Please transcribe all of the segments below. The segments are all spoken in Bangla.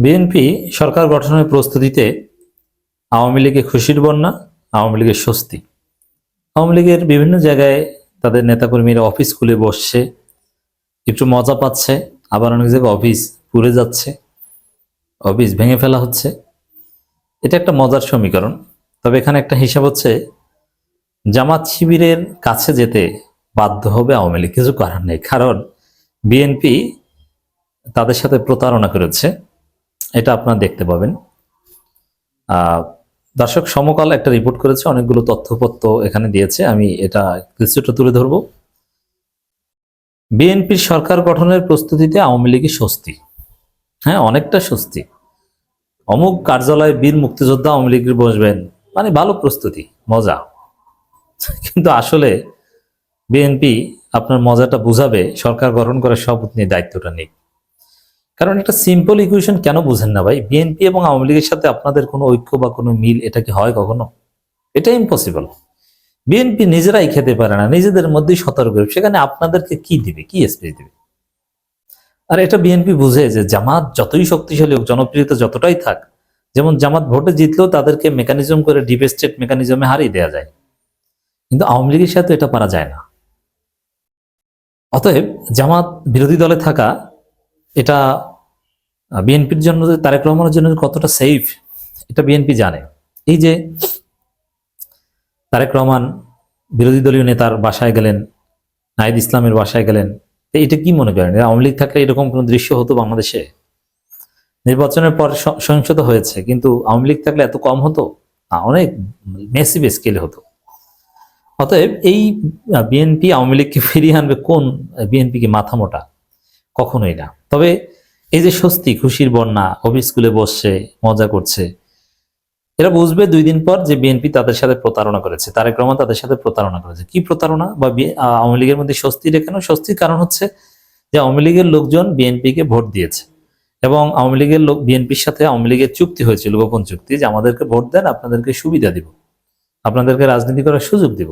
বিএনপি সরকার গঠনের প্রস্তুতিতে আওয়ামী লীগে খুশির বন্যা, আওয়ামী লীগের স্বস্তি। আওয়ামী লীগের বিভিন্ন জায়গায় তাদের নেতাকর্মীরা অফিস খুলে বসছে, একটু মজা পাচ্ছে, আবার অনেক জায়গায় অফিস পুড়ে যাচ্ছে, অফিস ভেঙে ফেলা হচ্ছে। এটা একটা মজার সমীকরণ। তবে এখানে একটা হিসাব হচ্ছে, জামাত শিবিরের কাছে যেতে বাধ্য হবে আওয়ামী লীগ, কিছু করার নেই। কারণ বিএনপি তাদের সাথে প্রতারণা করেছে, এটা আপনারা দেখতে পাবেন। দর্শক সমকাল একটা রিপোর্ট করেছে, অনেকগুলো তথ্যপত্র এখানে দিয়েছে, আমি এটা কিছুটা তুলে ধরব। বিএনপির সরকার গঠনের প্রস্তুতিতে আওয়ামী লীগের স্বস্তি। হ্যাঁ, অনেকটা স্বস্তি। অমুক কার্যালয়ে বীর মুক্তিযোদ্ধা আওয়ামী লীগের বসবেন, মানে ভালো প্রস্তুতি, মজা। কিন্তু আসলে বিএনপি আপনার মজাটা বুঝাবে সরকার গঠন করার শপথ নিয়ে দায়িত্বটা নেই। কারণ একটা সিম্পল ইকুয়েশন কেন বুঝেন না ভাই? বিএনপি এবং আওয়ামী লীগের সাথে আপনাদের কোনো ঐক্য বা কোনো মিল, এটা কি হয় কখনো? এটা ইম্পসিবল। বিএনপি নিজেরাই খেতে পারে না, নিজেদের মধ্যেই সতর্ক, সেখানে আপনাদেরকে কি দিবে, কি স্পেস দিবে? আর এটা বিএনপি বুঝে যে জামাত যতই শক্তিশালী হোক, জনপ্রিয়তা যতটাই থাক, যেমন জামাত ভোটে জিতলেও তাদেরকে মেকানিজম করে ডিপ স্টেট মেকানিজমে হারিয়ে দেওয়া যায়, কিন্তু আওয়ামী লীগের সাথে এটা পারা যায় না। অতএব জামাত বিরোধী দলে থাকা, এটা বিএনপির জন্য, তারেক রহমানের জন্য কতটা সেফ, এটা বিএনপি জানে। এই যে তারেক রহমান বিরোধী দলীয় নেতার বাসায় গেলেন, নাহিদ ইসলামের বাসায় গেলেন, এটা কি মনে করেন আওয়ামী লীগ থাকলে এরকম কোন দৃশ্য হতো বাংলাদেশে? নির্বাচনের পর সহিংসতা হয়েছে, কিন্তু আওয়ামী লীগ থাকলে এত কম হতো? অনেক মেসিভ স্কেলে হতো। অতএব এই বিএনপি আওয়ামী লীগকে ফিরিয়ে আনবে কোন? বিএনপি কি মাথা মোটা? কখনোই না। তবে এই যে স্বস্তি, খুশির বন্যা, অফিস স্কুলে বসছে, মজা করছে, এরা বুঝবে 2 দিন পর যে বিএনপি তাদের সাথে প্রতারণা করেছে, তারেক রহমান তাদের সাথে প্রতারণা করেছে। কি প্রতারণা? বা আওয়ামী লীগের মধ্যে স্বস্তির কেন? স্বস্তির কারণ হচ্ছে যে আওয়ামী লীগের লোকজন বিএনপিকে ভোট দিয়েছে, এবং আওয়ামী লীগের লোক বিএনপির সাথে আওয়ামী লীগের চুক্তি হয়েছিল, গোপন চুক্তি, যে আমাদেরকে ভোট দেন, আপনাদেরকে সুবিধা দিব, আপনাদেরকে রাজনীতি করার সুযোগ দিব।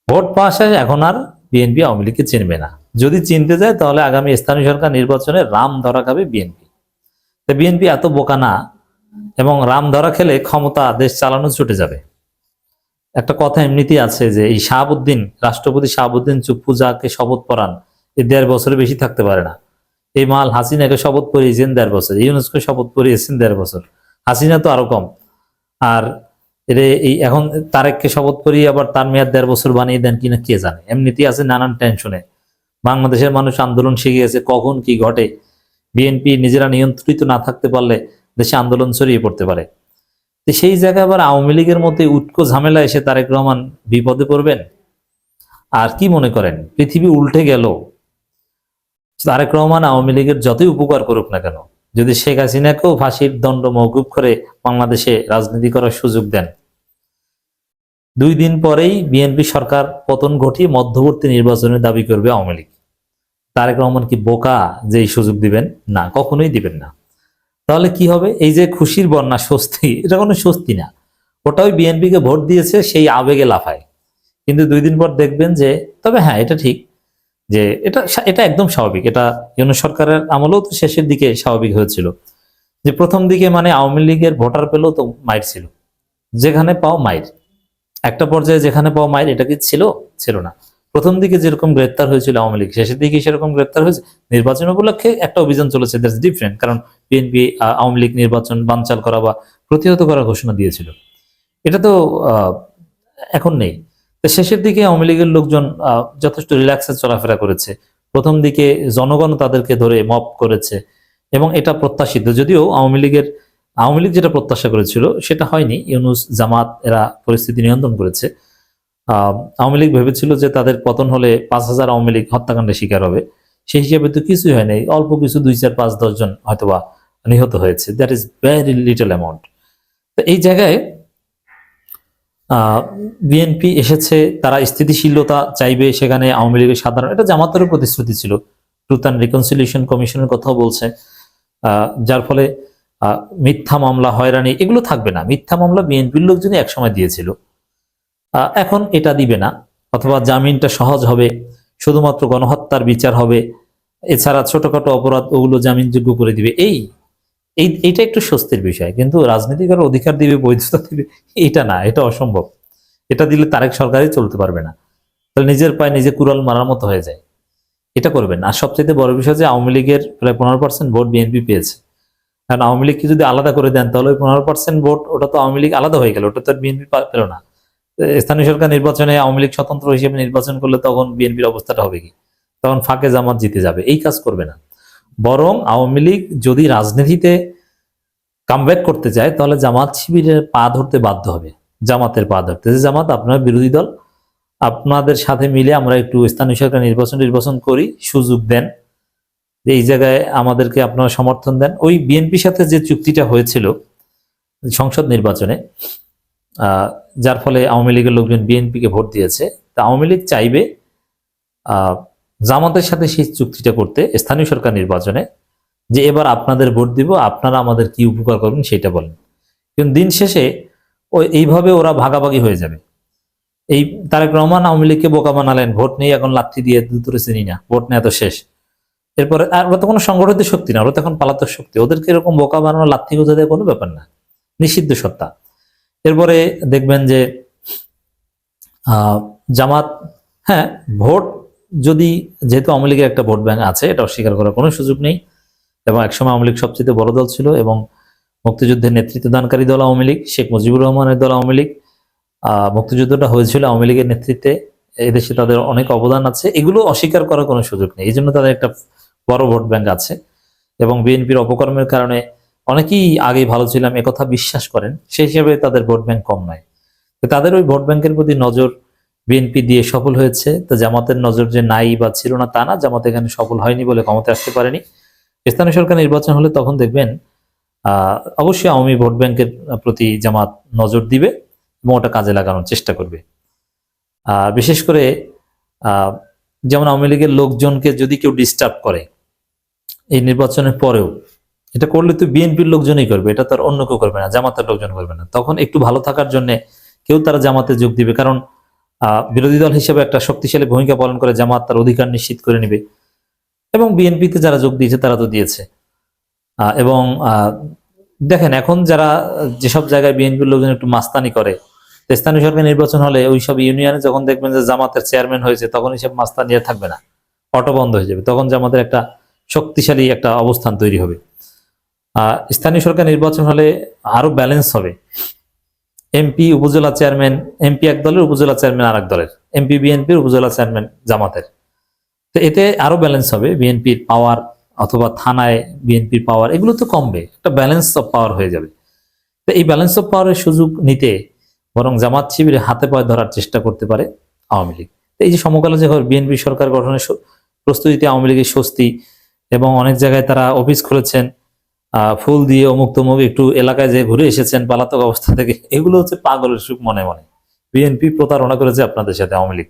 ভোট পাওয়া শেষ, এখন আর বিএনপি আওয়ামী লীগকে চিনবে না। যদি চিনতে যায় তাহলে আগামী স্থানীয় সরকার নির্বাচনে রাম ধরা খাবে বিএনপি। বিএনপি এত বোকা না, এবং রাম ধরা খেলে ক্ষমতা দেশ চালানো ছুটে যাবে। একটা কথা এমনিতেই আছে যে এই শাহাবুদ্দিন, রাষ্ট্রপতি শাহাবুদ্দিন চুপ্পুজাকে শপথ পড়ান, এই 1.5 বছরে বেশি থাকতে পারে না। এই মাল হাসিনাকে শপথ পড়িয়েছেন 1.5 বছর, ইউনুসকে শপথ পড়িয়েছেন 1.5 বছর, হাসিনা তো আরো কম। আর এই এখন তারেককে শপথ পড়িয়ে আবার তার মেয়াদ 1.5 বছর বানিয়ে দেন কিনা কে জানে। এমনিতেই আছে নানান টেনশনে। বাংলাদেশের মানুষ আন্দোলন শিখে গেছে, কখন কি ঘটে। বিএনপি নিজেরা নিয়ন্ত্রিত না থাকতে পারলে দেশে আন্দোলন ছড়িয়ে পড়তে পারে। সেই জায়গায় আবার আওয়ামী লীগের মধ্যে উটকো ঝামেলা এসে তারেক রহমান বিপদে পড়বেন? আর কি মনে করেন পৃথিবী উল্টে গেল, তারেক রহমান আওয়ামী লীগের যতই উপকার করুক না কেন, যদি শেখ হাসিনাকেও ফাঁসির দণ্ড মওকুফ করে বাংলাদেশে রাজনীতি করার সুযোগ দেন, 2 দিন পরেই বিএনপি সরকার পতন ঘটিয়ে মধ্যবর্তী নির্বাচনের দাবি করবে আওয়ামী লীগ। তারেক রহমান কি বোকা যে এই সুযোগ দিবেন? না, কখনোই দিবেন না। তাহলে কি হবে? এই যে খুশির বন্যা, স্বস্তি, এটা কোনো স্বস্তি না। ওটা ওই বিএনপিকে ভোট দিয়েছে সেই আবেগে লাফায়, কিন্তু 2 দিন পর দেখবেন যে, তবে হ্যাঁ এটা ঠিক যে এটা এটা একদম স্বাভাবিক। এটা ইউনূস সরকারের আমলেও তো শেষের দিকে স্বাভাবিক হয়েছিল, যে প্রথম দিকে মানে আওয়ামী লীগের ভোটার পেলেও তো মাইর ছিল, যেখানে পাও মাইর। একটা পর্যায়ে যেখানে পাও মাইর, এটা কি ছিল? ছিল না। প্রথম দিকে যেরকম গ্রেপ্তার হয়েছিল আওয়ামী লীগ, শেষের দিকে সেরকম গ্রেপ্তার হয়েছে। নির্বাচন উপলক্ষে একটা অভিযান চলেছে, দ্যাটস ডিফারেন্ট। কারণ বিএনপি আওয়ামী লীগ নির্বাচন বানচাল করা বা প্রতিহত করার ঘোষণা দিয়েছিল, এটা তো এখন নেই। তো শেষের দিকে আওয়ামী লীগের লোকজন যথেষ্ট রিল্যাক্সে চলাফেরা করেছে। প্রথম দিকে জনগণ তাদেরকে ধরে মব করেছে, এবং এটা প্রত্যাশিত। যদিও আওয়ামী লীগ যেটা প্রত্যাশা করেছিল সেটা হয়নি। ইউনূস, জামাত এরা পরিস্থিতি নিয়ন্ত্রণ করেছে। আওয়ামী লীগ ভেবেছিল যে তাদের পতন হলে 5,000 আওয়ামী লীগ হত্যাকাণ্ডের শিকার হবে। সেই হিসেবে তো কিছুই হয় নাই, অল্প কিছু 2, 4, 5, 10 জন হয়তোবা নিহত হয়েছে। That is very little amount. তো এই জায়গায় বিএনপি এসেছে, তারা স্থিতিশীলতা চাইবে, সেখানে আওয়ামী লীগের সাধারণ, এটা জামাতেরও প্রতিশ্রুতি ছিল। ট্রুথ অ্যান্ড রিকনসিলিয়েশন কমিশনের কথাও বলছে, যার ফলে মিথ্যা মামলা, হয়রানি এগুলো থাকবে না। মিথ্যা মামলা বিএনপির লোকজনই একসময় দিয়েছিল, এখন এটা দিবে না। অথবা জামিনটা সহজ হবে, শুধুমাত্র গণহত্যার বিচার হবে, এছাড়া ছোটখাটো অপরাধ ওগুলো জামিনযোগ্য করে দিবে। এই এইটা একটু স্বস্তির বিষয়, কিন্তু রাজনীতি করার অধিকার দিবে, বৈধতা দিবে, এটা না, এটা অসম্ভব। এটা দিলে তারেক সরকারই চলতে পারবে না, তাহলে নিজের পায়ে নিজে কুড়াল মারার মতো হয়ে যায়। এটা করবেন না। আর সবচেয়ে বড় বিষয় যে আওয়ামী লীগের প্রায় 15% ভোট বিএনপি পেয়েছে। কারণ আওয়ামী লীগকে যদি আলাদা করে দেন তাহলে ওই 15% ভোট, ওটা তো আওয়ামী লীগ আলাদা হয়ে গেল, ওটা তো আর বিএনপি পেল না। স্থানীয় সরকার নির্বাচনে আওয়ামী লীগ স্বতন্ত্র হিসেবে নির্বাচন করলে তখন বিএনপির অবস্থাটা হবে কি? তখন ফাঁকে জামাত জিতে যাবে। এই কাজ করবে না। বরং আওয়ামী লীগ যদি রাজনীতিতে কামব্যাক করতে চায় তাহলে জামাত শিবিরের পা ধরতে বাধ্য হবে, জামাতের পা ধরতে, যে জামাত আপনার বিরোধী দল, আপনাদের সাথে মিলে আমরা একটু স্থানীয় সরকার নির্বাচন করি, সুযোগ দেন, যে এই জায়গায় আমাদেরকে আপনারা সমর্থন দেন। ওই বিএনপির সাথে যে চুক্তিটা হয়েছিল সংসদ নির্বাচনে, যার ফলে আওয়ামী লীগের লোকজন বিএনপিকে ভোট দিয়েছে, তা আওয়ামী লীগ চাইবে জামাতের সাথে সেই চুক্তিটা করতে স্থানীয় সরকার নির্বাচনে, যে এবার আপনাদের ভোট দিব, আপনারা আমাদের কি উপকার করবেন সেটা বলেন। কিন্তু দিন শেষে এইভাবে ওরা ভাগাভাগি হয়ে যাবে। এই তারেক রহমান আওয়ামী লীগকে বোকা বানালেন, ভোট নেই, এখন লাথি দিয়ে দুতরে চিনি না, ভোট নেই, এত শেষ। এরপরে আর ওরা তো কোনো সংগঠিত শক্তি না, ওরা তো এখন পালাতক শক্তি, ওদেরকে এরকম বোকা বানানো, লাথি গোজা দেওয়া কোনো ব্যাপার না, নিষিদ্ধ সত্তা। এরপরে দেখবেন যে জামাত, হ্যাঁ ভোট যদি, যেহেতু আওয়ামী লীগের একটা ভোট ব্যাংক আছে, এটা অস্বীকার করার কোনো সুযোগ নেই, এবং একসময় আওয়ামী লীগ সবচেয়ে বড় দল ছিল, এবং মুক্তিযুদ্ধের নেতৃত্ব দানকারী দল আওয়ামী লীগ, শেখ মুজিবুর রহমানের দল আওয়ামী লীগ, মুক্তিযুদ্ধটা হয়েছিল আওয়ামী লীগের নেতৃত্বে, এদেশে তাদের অনেক অবদান আছে, এগুলো অস্বীকার করার কোনো সুযোগ নেই। এই জন্য তাদের একটা বড় ভোট ব্যাংক আছে, এবং বিএনপির অপকর্মের কারণে অনেকেই আগেই ভালো ছিলাম একথা বিশ্বাস করেন, সেই হিসেবে তাদের ভোট ব্যাংক কম নয়। তো তাদের ওই ভোট ব্যাংকের প্রতি নজর বিএনপি দিয়ে সফল হয়েছে। তো জামাতের নজর যে নাই বা ছিল না তা না, জামাত এখানে সফল হয়নি বলে ক্ষমতায় আসতে পারেনি। স্থানীয় সরকার নির্বাচন হলে তখন দেখবেন অবশ্যই আওয়ামী ভোট ব্যাংকের প্রতি জামাত নজর দিবে এবং ওটা কাজে লাগানোর চেষ্টা করবে। বিশেষ করে যেমন আওয়ামী লীগের লোকজনকে যদি কেউ ডিস্টার্ব করে এই নির্বাচনের পরেও, এটা করলে তো বিএনপির লোকজনই করবে, এটা তো আর অন্য কেউ করবে না, জামাতের লোকজন করবে না। তখন একটু ভালো থাকার জন্য কেউ তারা জামাতে যোগ দিবে, কারণ বিরোধী দল হিসেবে একটা শক্তিশালী ভূমিকা পালন করে জামাত তার অধিকার নিশ্চিত করে নেবে। এবং বিএনপিতে যারা যোগ দিয়েছে তারা তো দিয়েছে। এবং দেখেন এখন যারা যেসব জায়গায় বিএনপির লোকজন একটু মাস্তানি করে, স্থানীয় সরকার নির্বাচন হলে ওইসব ইউনিয়নে যখন দেখবেন যে জামাতের চেয়ারম্যান হয়েছে, তখন এইসব মাস্তানি আর থাকবে না, অটো বন্ধ হয়ে যাবে, তখন জামাতের একটা শক্তিশালী একটা অবস্থান তৈরি হবে। স্থানীয় সরকার নির্বাচন হলে আরো ব্যালেন্স হবে, এমপি উপজেলা চেয়ারম্যান, এমপি এক দলের, উপজেলা চেয়ারম্যান আর এক দলের, এমপি বিএনপির, উপজেলা চেয়ারম্যান জামাতের। তো এতে আরো ব্যালেন্স হবে, বিএনপির পাওয়ার অথবা থানায় বিএনপির পাওয়ার এগুলো তো কমবে, একটা ব্যালেন্স অফ পাওয়ার হয়ে যাবে। তো এই ব্যালেন্স অফ পাওয়ারের সুযোগ নিতে বরং জামাত শিবিরে হাতে পায়ে ধরার চেষ্টা করতে পারে আওয়ামী লীগ। এই যে সমকালে যে বিএনপি সরকার গঠনের প্রস্তুতিতে আওয়ামী লীগের স্বস্তি, এবং অনেক জায়গায় তারা অফিস খুলেছেন, ফুল দিয়ে অমুক তমুক একটু এলাকায় যে ঘুরে এসেছেন পলাতক অবস্থা থেকে, এগুলো হচ্ছে পাগলের সুখ মনে মনে। বিএনপি প্রতারণা করেছে আপনাদের সাথে, আওয়ামী লীগ।